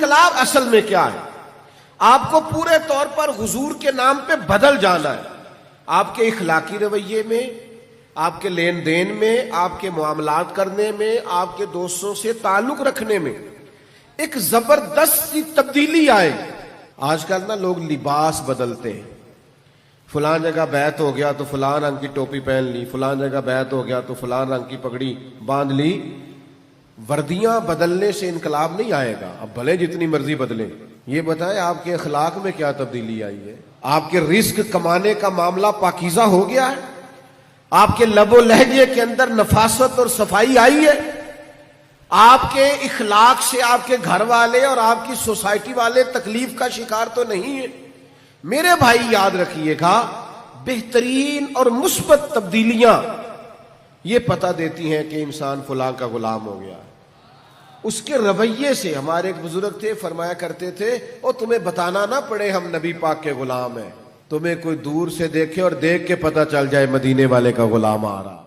انقلاب اصل میں کیا ہے؟ آپ کو پورے طور پر حضور کے نام پہ بدل جانا ہے. آپ کے اخلاقی رویے میں، آپ کے لین دین میں، آپ کے معاملات کرنے میں، آپ کے دوستوں سے تعلق رکھنے میں ایک زبردست سی تبدیلی آئے. آج کل نا لوگ لباس بدلتے ہیں. فلان جگہ بیعت ہو گیا تو فلان رنگ کی ٹوپی پہن لی، فلان جگہ بیعت ہو گیا تو فلان رنگ کی پگڑی باندھ لی. وردیاں بدلنے سے انقلاب نہیں آئے گا. اب بھلے جتنی مرضی بدلیں. یہ بتائیں آپ کے اخلاق میں کیا تبدیلی آئی ہے؟ آپ کے رزق کمانے کا معاملہ پاکیزہ ہو گیا ہے؟ آپ کے لب و لہجے کے اندر نفاست اور صفائی آئی ہے؟ آپ کے اخلاق سے آپ کے گھر والے اور آپ کی سوسائٹی والے تکلیف کا شکار تو نہیں ہے؟ میرے بھائی یاد رکھیے گا، بہترین اور مثبت تبدیلیاں یہ پتہ دیتی ہیں کہ انسان فلاں کا غلام ہو گیا. اس کے رویے سے. ہمارے ایک بزرگ تھے، فرمایا کرتے تھے او تمہیں بتانا نہ پڑے ہم نبی پاک کے غلام ہیں، تمہیں کوئی دور سے دیکھے اور دیکھ کے پتہ چل جائے مدینے والے کا غلام آ رہا.